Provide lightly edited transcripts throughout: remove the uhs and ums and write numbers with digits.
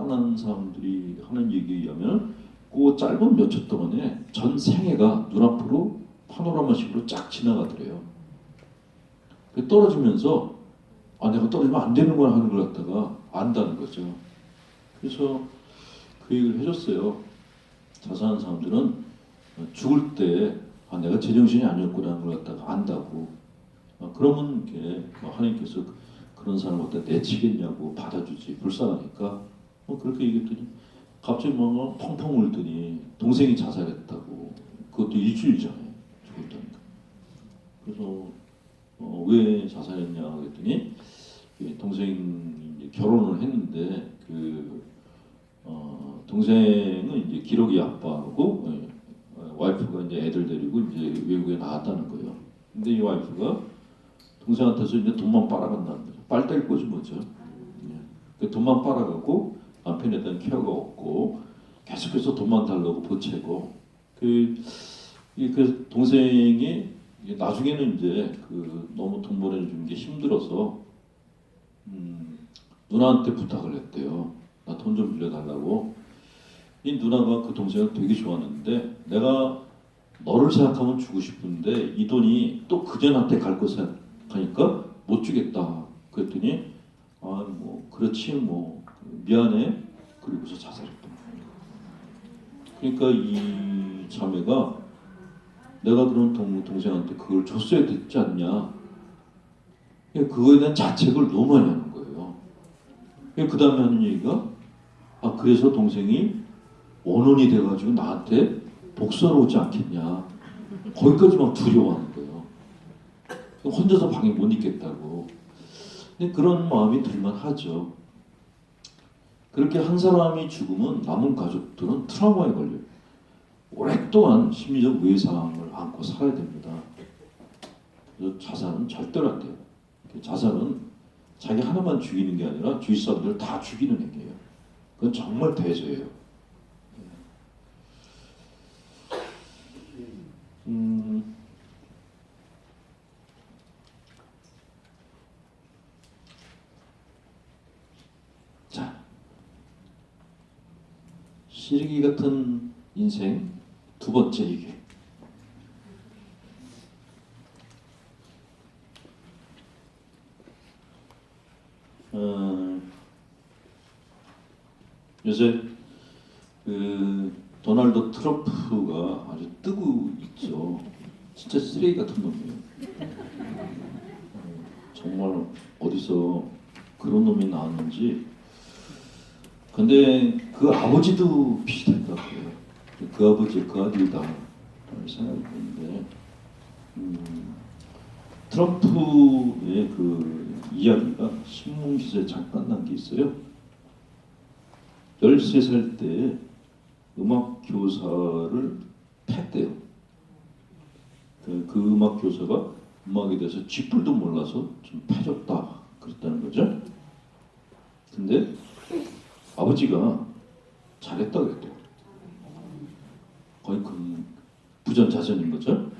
만난 사람들이 하는 얘기에 의하면 그 짧은 몇 초 동안에 전 생애가 눈앞으로 파노라마식으로 쫙 지나가더래요. 떨어지면서 내가 떨어지면 안 되는 걸 하는 걸 갖다가 안다는 거죠. 그래서 그 얘기를 해줬어요. 자살하는 사람들은 죽을 때 내가 제정신이 아니었구나라는 걸 갖다가 안다고. 그러면 이렇게 하나님께서 그런 사람을 갖다 내치겠냐고, 받아주지, 불쌍하니까 그렇게 얘기했더니 갑자기 펑펑 울더니 동생이 자살했다고. 그것도 일주일 전에 죽었다니까. 그래서 왜 자살했냐 그랬더니 동생이 이제 결혼을 했는데 동생은 이제 기러기 아빠고 와이프가 이제 애들 데리고 이제 외국에 나왔다는 거예요. 근데 이 와이프가 동생한테서 이제 돈만 빨아간다는 거죠. 빨대를 꽂은 거죠. 그 돈만 빨아가고 남편에 대한 케어가 없고 계속해서 돈만 달라고 보채고 그 동생이 나중에는 이제 너무 돈 보내주는 게 힘들어서 누나한테 부탁을 했대요. 나 돈 좀 빌려달라고. 이 누나가 그 동생을 되게 좋아하는데 내가 너를 생각하면 주고 싶은데 이 돈이 또 그전한테 갈 거 생각하니까 못 주겠다. 그랬더니 그렇지 미안해. 그리고서 자살했던 거예요. 그러니까 이 자매가 내가 그런 동생한테 그걸 줬어야 됐지 않냐. 그거에 대한 자책을 너무 많이 하는 거예요. 그 다음에 하는 얘기가 그래서 동생이 원혼이 돼가지고 나한테 복수하러 오지 않겠냐. 거기까지 막 두려워하는 거예요. 혼자서 방에 못 있겠다고. 근데 그런 마음이 들만 하죠. 그렇게 한 사람이 죽으면 남은 가족들은 트라우마에 걸려요. 오랫동안 심리적 외상을 안고 살아야 됩니다. 그래서 자살은 절대로 안 돼요. 자살은 자기 하나만 죽이는 게 아니라 주위 사람들 다 죽이는 행위예요. 그건 정말 대죄예요. 자, 시리기 같은 인생 두 번째 얘기. 요새 도널드 트럼프가 아주 뜨고 있죠. 진짜 쓰레기 같은 놈이에요. 정말 어디서 그런 놈이 나왔는지. 근데 그 아버지도 비슷하더라고요. 그 아버지, 그 아들이다 생각이 드는데 트럼프의 그 이야기가 신문 기사에 잠깐 난 게 있어요. 13살 때 음악 교사를 팼대요. 그 음악 교사가 음악에 대해서 쥐뿔도 몰라서 좀 패줬다 그랬다는 거죠. 근데 아버지가 잘했다 그랬대요. 거의 그 부전자전인 거죠.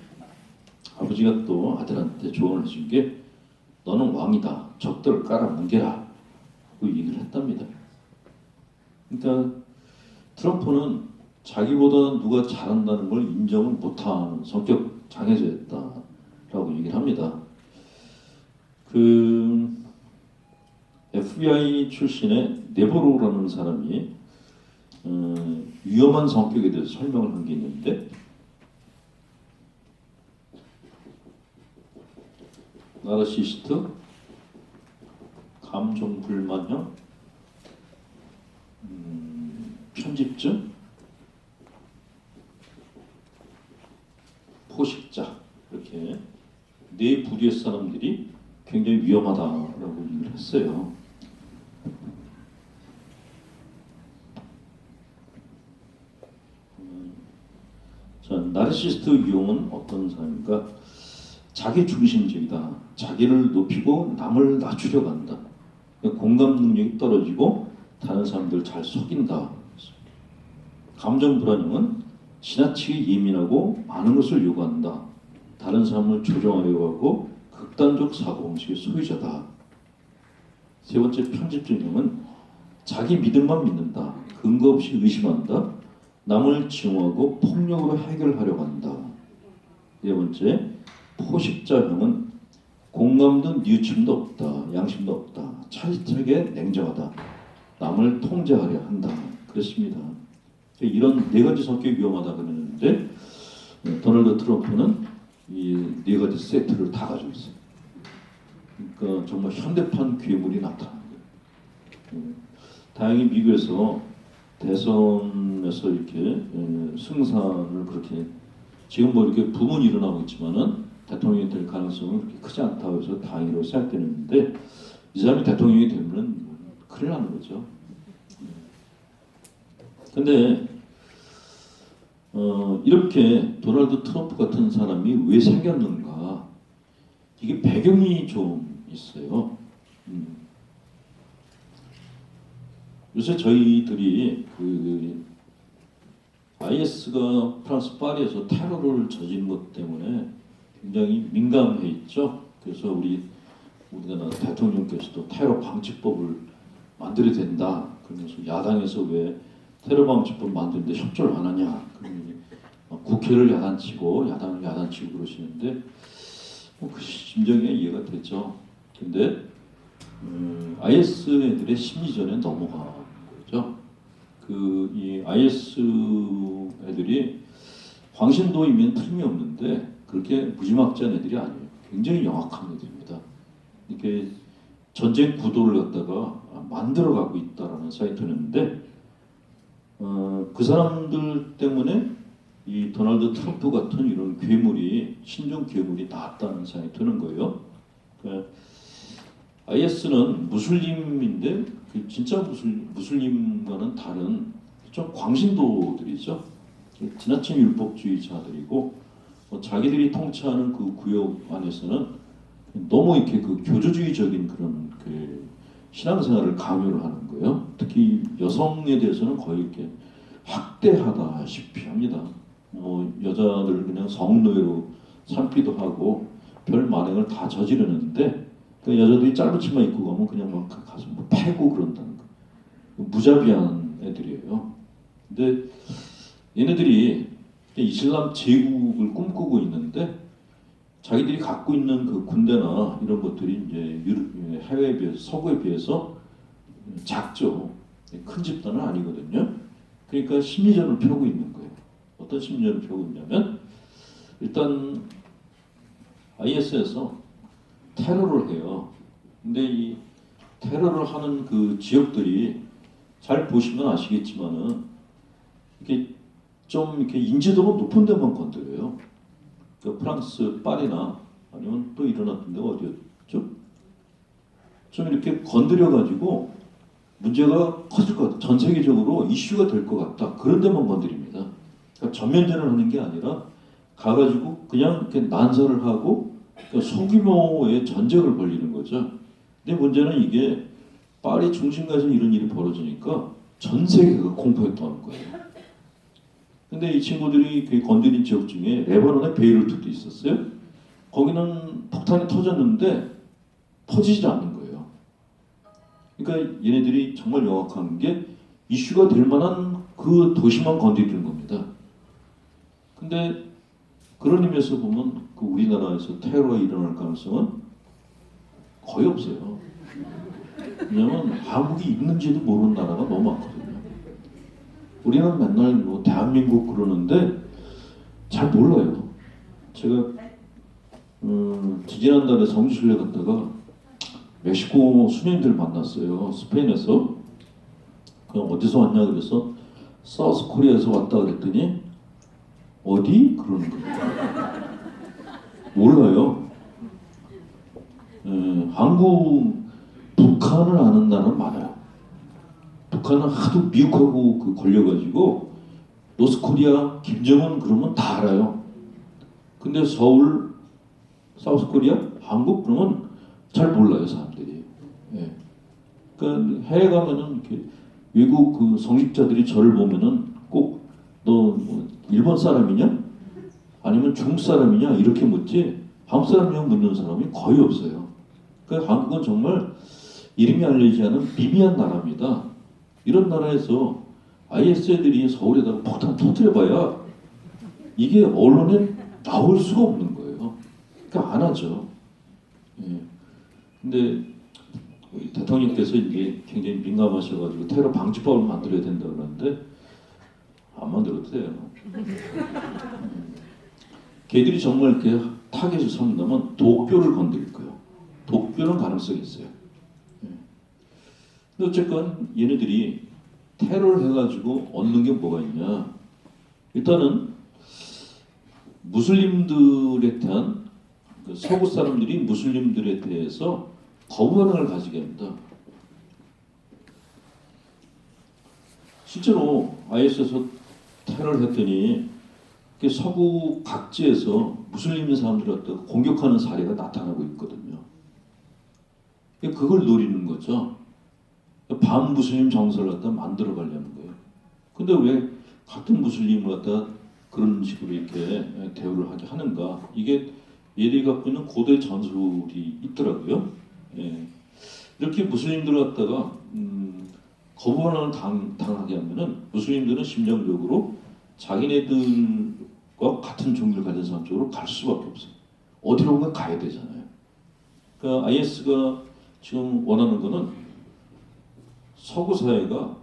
아버지가 또 아들한테 조언을 해준 게 너는 왕이다. 적들을 깔아뭉개라. 그 얘기를 했답니다. 그러니까 트럼프는 자기보다 누가 잘한다는 걸 인정을 못하는 성격 장애자였다라고 얘기를 합니다. 그 FBI 출신의 네버로라는 사람이 위험한 성격에 대해서 설명을 한 게 있는데 나르시시스트, 감정 불만형, 편집증, 포식자 이렇게 네 부류의 사람들이 굉장히 위험하다라고 얘기를 했어요. 자, 나르시스트 유형은 어떤 사람입니까? 자기 중심적이다. 자기를 높이고 남을 낮추려고 한다. 공감 능력이 떨어지고 다른 사람들 잘 속인다. 감정 불안형은 지나치게 예민하고 많은 것을 요구한다. 다른 사람을 조종하려고 하고 극단적 사고방식의 소유자다. 세 번째 편집증형은 자기 믿음만 믿는다. 근거 없이 의심한다. 남을 증오하고 폭력으로 해결하려고 한다. 네 번째, 포식자형은 공감도 뉘우침도 없다. 양심도 없다. 차지차게 냉정하다. 남을 통제하려 한다. 그렇습니다. 이런 네 가지 성격이 위험하다 그러는데 도널드 트럼프는 이 네 가지 세트를 다 가지고 있어요. 그러니까 정말 현대판 괴물이 나타나는 거예요. 다행히 미국에서 대선에서 이렇게 승산을 그렇게 지금 뭐 이렇게 부문이 일어나고 있지만은 대통령이 될 가능성은 그렇게 크지 않다고 해서 다행이라고 생각되는데 이 사람이 대통령이 되면은 큰일 나는 거죠. 근데 이렇게 도널드 트럼프 같은 사람이 왜 생겼는가? 이게 배경이 좀 있어요. 요새 저희들이 그 IS가 프랑스 파리에서 테러를 저지른 것 때문에 굉장히 민감해 있죠. 그래서 우리나라 대통령께서도 테러 방지법을 만들어야 된다. 그러면서 야당에서 왜 테러 방지법 만드는데 협조를 안 하냐? 그러면 국회를 야단치고 야당을 야단치고 그러시는데 그 심정이 이해가 되죠. 근데 IS 애들의 심리전에 넘어간 거죠. 이 IS 애들이 광신도이면 틀림이 없는데 그렇게 무지막지한 애들이 아니에요. 굉장히 영악한 애들입니다. 이렇게 전쟁 구도를 갖다가 만들어가고 있다라는 생각이 드는데 그 사람들 때문에 이 도널드 트럼프 같은 이런 괴물이 신종 괴물이 나왔다는 생각이 드는 거예요. 그러니까 IS는 무슬림인데 진짜 무슬림과는 다른 좀 광신도들이죠. 지나친 율법주의자들이고 자기들이 통치하는 그 구역 안에서는 너무 이렇게 그 교조주의적인 그런 그 신앙생활을 강요를 하는 거예요. 특히 여성에 대해서는 거의 이렇게 학대하다시피 합니다. 여자들 그냥 성노예로 삼기도 하고 별 만행을 다 저지르는데 그 여자들이 짧은 치마 입고 가면 그냥 막 가서 뭐 패고 그런다는 거. 무자비한 애들이에요. 근데 얘네들이 이슬람 제국을 꿈꾸고 있는데 자기들이 갖고 있는 그 군대나 이런 것들이 이제 해외에 비해서 서구에 비해서 작죠. 큰 집단은 아니거든요. 그러니까 심리전을 펴고 있는 거예요. 어떤 심리전을 펴고 있냐면 일단 IS에서 테러를 해요. 근데 이 테러를 하는 그 지역들이 잘 보시면 아시겠지만은 이렇게 좀 이렇게 인지도가 높은 데만 건드려요. 그러니까 프랑스 파리나 아니면 또 일어났던 데가 어디였죠? 좀 이렇게 건드려 가지고 문제가 커질 것 같다. 전 세계적으로 이슈가 될 것 같다. 그런 데만 건드립니다. 그러니까 전면전을 하는 게 아니라 가가지고 그냥 이렇게 난사를 하고 그러니까 소규모의 전쟁을 벌이는 거죠. 근데 문제는 이게 파리 중심가에서 이런 일이 벌어지니까 전 세계가 공포에 떠는 거예요. 근데 이 친구들이 그 건드린 지역 중에 레바논의 베이루트도 있었어요. 거기는 폭탄이 터졌는데 터지지 않는 거예요. 그러니까 얘네들이 정말 영악한 게 이슈가 될 만한 그 도시만 건드리는 겁니다. 근데 그런 의미에서 보면 그 우리나라에서 테러가 일어날 가능성은 거의 없어요. 왜냐면 한국이 있는지도 모르는 나라가 너무 많거든요. 우리는 맨날 뭐 대한민국 그러는데 잘 몰라요. 제가 지지난달에 성지순례 갔다가 멕시코 수녀님들 만났어요. 스페인에서. 그럼 어디서 왔냐 그래서 사우스 코리아에서 왔다 그랬더니 어디? 그러는 거예요. 몰라요. 한국, 북한을 아는 나라는 많아요. 북한은 하도 미국하고 걸려가지고 노스코리아, 김정은 그러면 다 알아요. 근데 서울, 사우스코리아, 한국 그러면 잘 몰라요 사람들이. 예. 그러니까 해외 가면은 이렇게 외국 그 성직자들이 저를 보면은 꼭 너 뭐 일본 사람이냐? 아니면 중국 사람이냐? 이렇게 묻지 한국 사람이냐 묻는 사람이 거의 없어요. 그러니까 한국은 정말 이름이 알려지지 않은 미미한 나라입니다. 이런 나라에서 IS 애들이 서울에다가 폭탄 터뜨려봐야 이게 언론에 나올 수가 없는 거예요. 그러니까 안 하죠. 예. 근데 대통령께서 이게 굉장히 민감하셔가지고 테러 방지법을 만들어야 된다 그러는데 안 만들어도 돼요. 걔들이 정말 이렇게 타겟을 삼는다면 도쿄를 건드릴 거예요. 도쿄는 가능성이 있어요. 예. 근데 어쨌건 얘네들이 테러를 해가지고 얻는 게 뭐가 있냐? 일단은 무슬림들에 대한 서구 사람들이 무슬림들에 대해서 거부감을 가지게 합니다. 실제로 IS에서 테러를 했더니 서구 각지에서 무슬림 사람들을 갖다가 공격하는 사례가 나타나고 있거든요. 그걸 노리는 거죠. 반무슬림 정서를 갖다 만들어 가려는 거예요. 근데 왜 같은 무슬림을 갖다 그런 식으로 이렇게 대우를 하게 하는가? 이게 얘들이 갖고 있는 고대 전술이 있더라고요. 예. 이렇게 무슬림들을 갖다가 거부반응을 당하게 하면은 무슬림들은 심정적으로 자기네들과 같은 종교를 가진 사람 쪽으로 갈 수밖에 없어요. 어디로든 가야 되잖아요. 그러니까 IS가 지금 원하는 거는 서구 사회가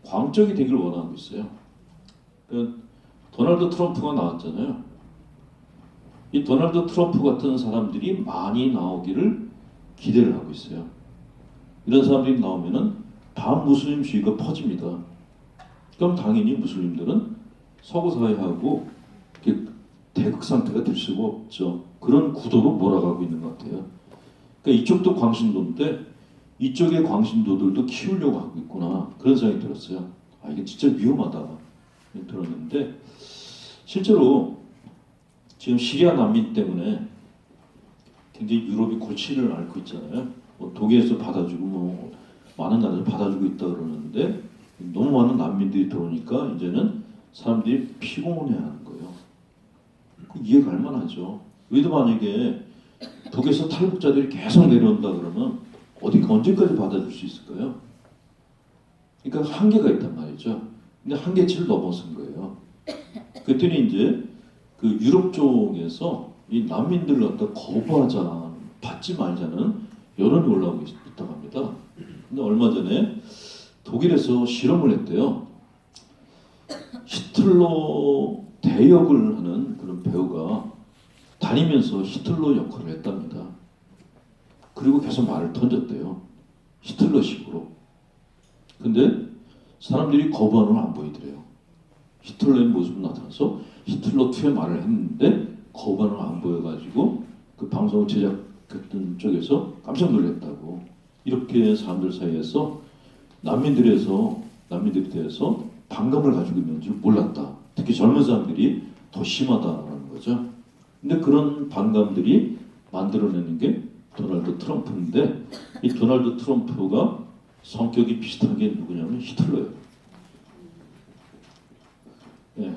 광적이 되길 원하고 있어요. 그러니까 도널드 트럼프가 나왔잖아요. 이 도널드 트럼프 같은 사람들이 많이 나오기를 기대를 하고 있어요. 이런 사람들이 나오면은 반무슬림주의가 퍼집니다. 그럼 당연히 무슬림들은 서구 사회하고 대극 상태가 될 수가 없죠. 그런 구도로 몰아가고 있는 것 같아요. 그러니까 이쪽도 광신도인데 이쪽의 광신도들도 키우려고 하고 있구나 그런 생각이 들었어요. 아 이게 진짜 위험하다 들었는데 실제로 지금 시리아 난민 때문에 굉장히 유럽이 골치를 앓고 있잖아요. 뭐 독일에서 받아주고 뭐 많은 나라에서 받아주고 있다 그러는데 너무 많은 난민들이 들어오니까 이제는 사람들이 피곤해하는 거예요. 이해가 갈 만하죠. 우리도 만약에 독일에서 탈북자들이 계속 내려온다 그러면 언제까지 받아줄 수 있을까요? 그러니까 한계가 있단 말이죠. 근데 한계치를 넘어선 거예요. 그랬더니 이제 그 유럽 쪽에서 이 난민들을 갖다 거부하자, 받지 말자는 여론이 올라오고 있다고 합니다. 근데 얼마 전에 독일에서 실험을 했대요. 히틀러 대역을 하는 그런 배우가 다니면서 히틀러 역할을 했답니다. 그리고 계속 말을 던졌대요. 히틀러식으로. 근데 사람들이 거부하는 안 보이더래요. 히틀러의 모습이 나타나서 히틀러 2의 말을 했는데 거부하는 안 보여가지고 그 방송을 제작했던 쪽에서 깜짝 놀랐다고. 이렇게 사람들 사이에서 난민들에 대해서 반감을 가지고 있는 줄 몰랐다. 특히 젊은 사람들이 더 심하다는 거죠. 근데 그런 반감들이 만들어내는 게 도널드 트럼프인데 이 도널드 트럼프가 성격이 비슷한 게 누구냐면 히틀러예요. 예.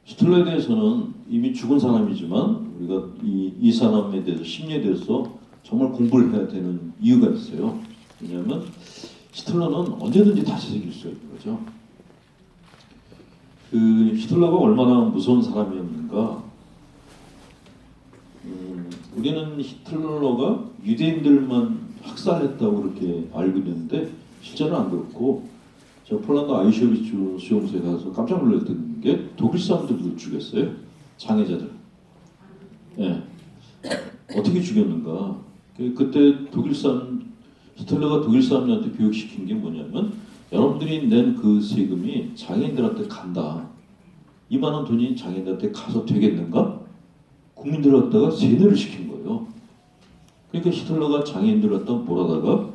히틀러에 대해서는 이미 죽은 사람이지만 우리가 이 사람에 대해서 심리에 대해서 정말 공부를 해야 되는 이유가 있어요. 왜냐하면 히틀러는 언제든지 다시 생길 수 있는 거죠. 그 히틀러가 얼마나 무서운 사람이었는가. 우리는 히틀러가 유대인들만 학살했다고 그렇게 알고 있는데 실제는 안 그렇고 저 폴란드 아이슈비츠 수용소에 가서 깜짝 놀랐던 게 독일 사람들도 죽였어요. 장애자들. 예. 어떻게 죽였는가. 그때 히틀러가 독일 사람들한테 교육시킨 게 뭐냐면 여러분들이 낸 그 세금이 장애인들한테 간다. 이만한 돈이 장애인들한테 가서 되겠는가? 국민들을 갖다가 세뇌를 시킨 거예요. 그러니까 히틀러가 장애인들을 갖다 몰아다가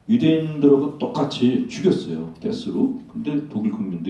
유대인들하고 똑같이 죽였어요. 가스로. 근데 독일 국민들이